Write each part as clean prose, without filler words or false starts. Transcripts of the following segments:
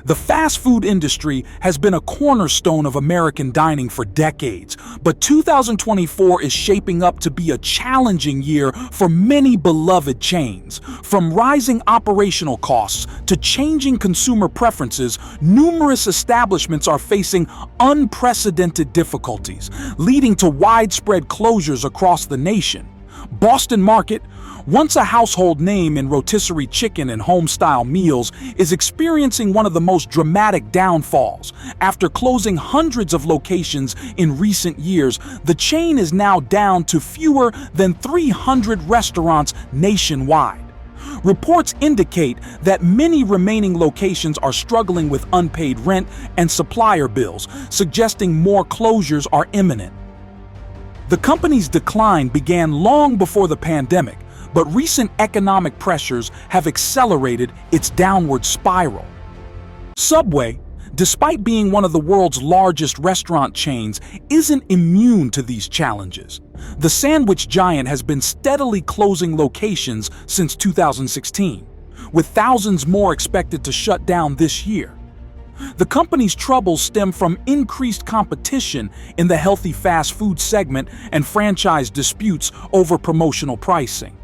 The fast food industry has been a cornerstone of American dining for decades, but 2024 is shaping up to be a challenging year for many beloved chains. From rising operational costs to changing consumer preferences, numerous establishments are facing unprecedented difficulties, leading to widespread closures across the nation. Boston Market, once a household name in rotisserie chicken and home-style meals, is experiencing one of the most dramatic downfalls. After closing hundreds of locations in recent years, the chain is now down to fewer than 300 restaurants nationwide. Reports indicate that many remaining locations are struggling with unpaid rent and supplier bills, suggesting more closures are imminent. The company's decline began long before the pandemic, but recent economic pressures have accelerated its downward spiral. Subway, despite being one of the world's largest restaurant chains, isn't immune to these challenges. The sandwich giant has been steadily closing locations since 2016, with thousands more expected to shut down this year. The company's troubles stem from increased competition in the healthy fast food segment and franchise disputes over promotional pricing.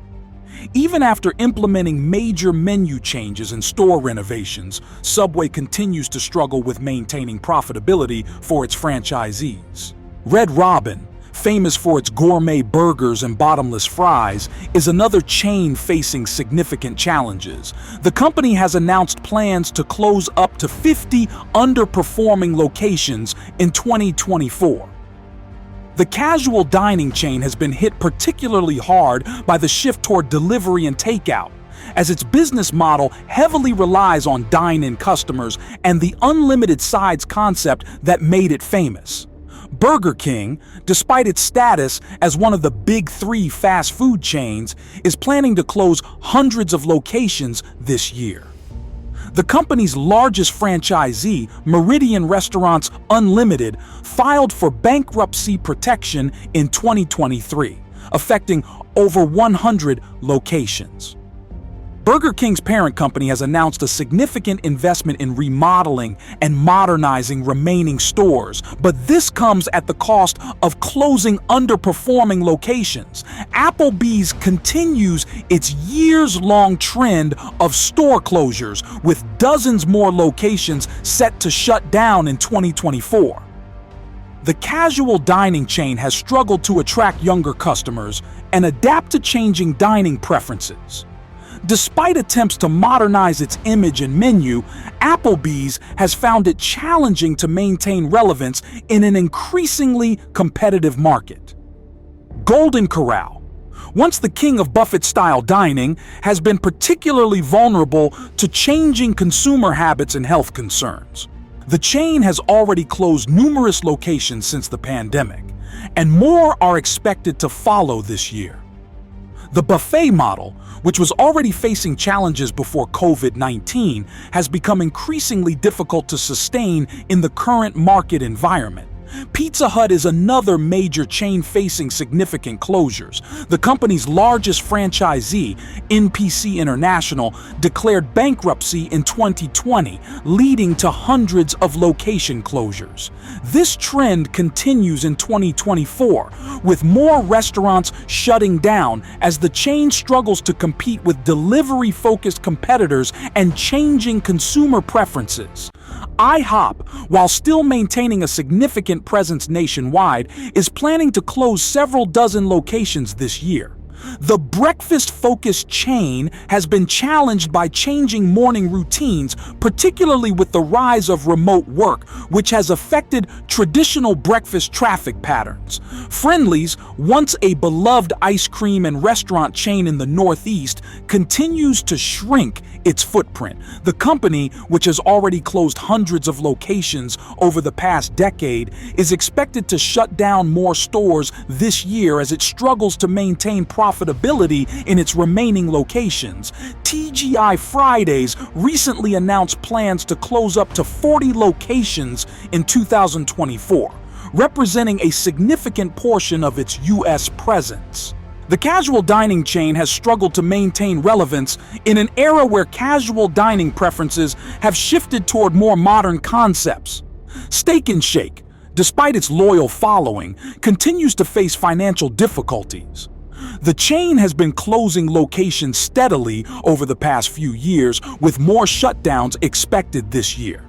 Even after implementing major menu changes and store renovations, Subway continues to struggle with maintaining profitability for its franchisees. Red Robin, famous for its gourmet burgers and bottomless fries, is another chain facing significant challenges. The company has announced plans to close up to 50 underperforming locations in 2024. The casual dining chain has been hit particularly hard by the shift toward delivery and takeout, as its business model heavily relies on dine-in customers and the unlimited sides concept that made it famous. Burger King, despite its status as one of the big three fast food chains, is planning to close hundreds of locations this year. The company's largest franchisee, Meridian Restaurants Unlimited, filed for bankruptcy protection in 2023, affecting over 100 locations. Burger King's parent company has announced a significant investment in remodeling and modernizing remaining stores, but this comes at the cost of closing underperforming locations. Applebee's continues its years-long trend of store closures, with dozens more locations set to shut down in 2024. The casual dining chain has struggled to attract younger customers and adapt to changing dining preferences. Despite attempts to modernize its image and menu, Applebee's has found it challenging to maintain relevance in an increasingly competitive market. Golden Corral, once the king of buffet-style dining, has been particularly vulnerable to changing consumer habits and health concerns. The chain has already closed numerous locations since the pandemic, and more are expected to follow this year. The buffet model, which was already facing challenges before COVID-19, has become increasingly difficult to sustain in the current market environment. Pizza Hut is another major chain facing significant closures. The company's largest franchisee, NPC International, declared bankruptcy in 2020, leading to hundreds of location closures. This trend continues in 2024, with more restaurants shutting down as the chain struggles to compete with delivery-focused competitors and changing consumer preferences. IHOP, while still maintaining a significant presence nationwide, is planning to close several dozen locations this year. The breakfast-focused chain has been challenged by changing morning routines, particularly with the rise of remote work, which has affected traditional breakfast traffic patterns. Friendly's, once a beloved ice cream and restaurant chain in the Northeast, continues to shrink its footprint. The company, which has already closed hundreds of locations over the past decade, is expected to shut down more stores this year as it struggles to maintain profitability in its remaining locations. TGI Fridays recently announced plans to close up to 40 locations in 2024, representing a significant portion of its U.S. presence. The casual dining chain has struggled to maintain relevance in an era where casual dining preferences have shifted toward more modern concepts. Steak 'n Shake, despite its loyal following, continues to face financial difficulties. The chain has been closing locations steadily over the past few years, with more shutdowns expected this year.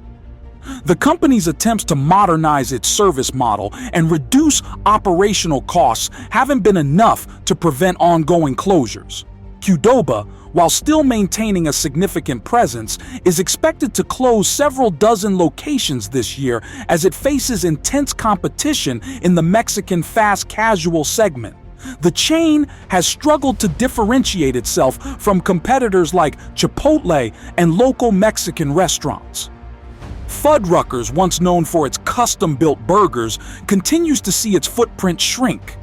The company's attempts to modernize its service model and reduce operational costs haven't been enough to prevent ongoing closures. Qdoba, while still maintaining a significant presence, is expected to close several dozen locations this year as it faces intense competition in the Mexican fast casual segment. The chain has struggled to differentiate itself from competitors like Chipotle and local Mexican restaurants. Fuddruckers, once known for its custom-built burgers, continues to see its footprint shrink.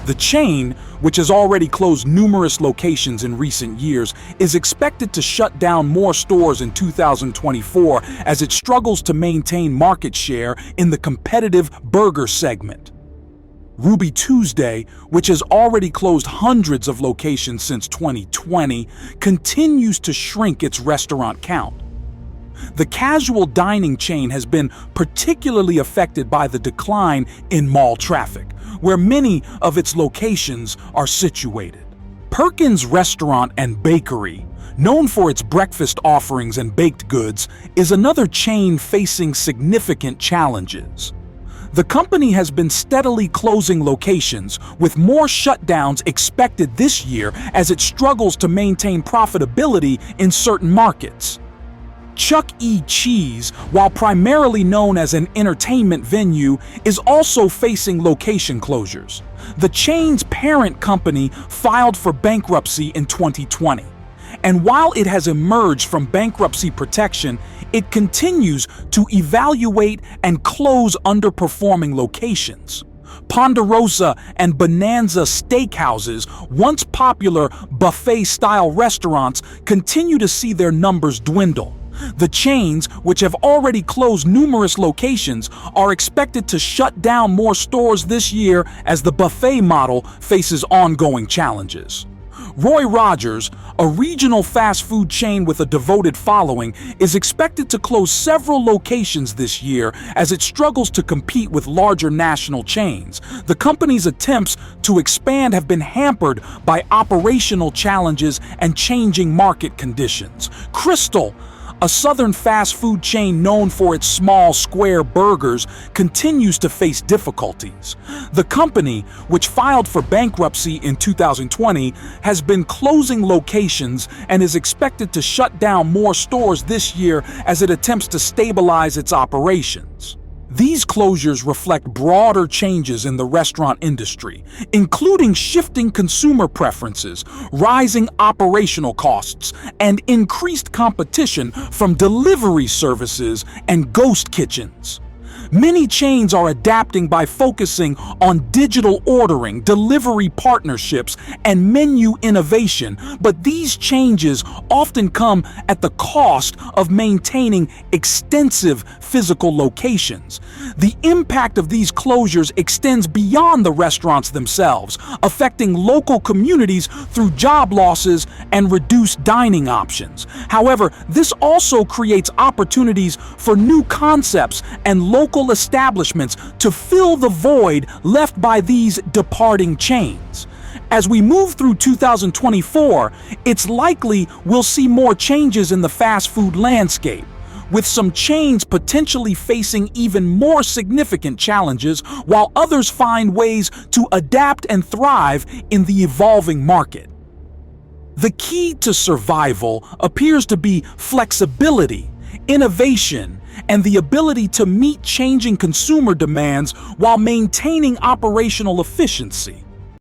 The chain, which has already closed numerous locations in recent years, is expected to shut down more stores in 2024 as it struggles to maintain market share in the competitive burger segment. Ruby Tuesday, which has already closed hundreds of locations since 2020, continues to shrink its restaurant count. The casual dining chain has been particularly affected by the decline in mall traffic, where many of its locations are situated. Perkins Restaurant and Bakery, known for its breakfast offerings and baked goods, is another chain facing significant challenges. The company has been steadily closing locations, with more shutdowns expected this year as it struggles to maintain profitability in certain markets. Chuck E. Cheese, while primarily known as an entertainment venue, is also facing location closures. The chain's parent company filed for bankruptcy in 2020. And while it has emerged from bankruptcy protection, it continues to evaluate and close underperforming locations. Ponderosa and Bonanza steakhouses, once popular buffet-style restaurants, continue to see their numbers dwindle. The chains, which have already closed numerous locations, are expected to shut down more stores this year as the buffet model faces ongoing challenges. Roy Rogers, a regional fast food chain with a devoted following, is expected to close several locations this year as it struggles to compete with larger national chains. The company's attempts to expand have been hampered by operational challenges and changing market conditions. Krystal, a southern fast food chain known for its small square burgers, continues to face difficulties. The company, which filed for bankruptcy in 2020, has been closing locations and is expected to shut down more stores this year as it attempts to stabilize its operations. These closures reflect broader changes in the restaurant industry, including shifting consumer preferences, rising operational costs, and increased competition from delivery services and ghost kitchens. Many chains are adapting by focusing on digital ordering, delivery partnerships, and menu innovation, but these changes often come at the cost of maintaining extensive physical locations. The impact of these closures extends beyond the restaurants themselves, affecting local communities through job losses and reduced dining options. However, this also creates opportunities for new concepts and local establishments to fill the void left by these departing chains. As we move through 2024, it's likely we'll see more changes in the fast food landscape, with some chains potentially facing even more significant challenges, while others find ways to adapt and thrive in the evolving market. The key to survival appears to be flexibility, innovation, and the ability to meet changing consumer demands while maintaining operational efficiency.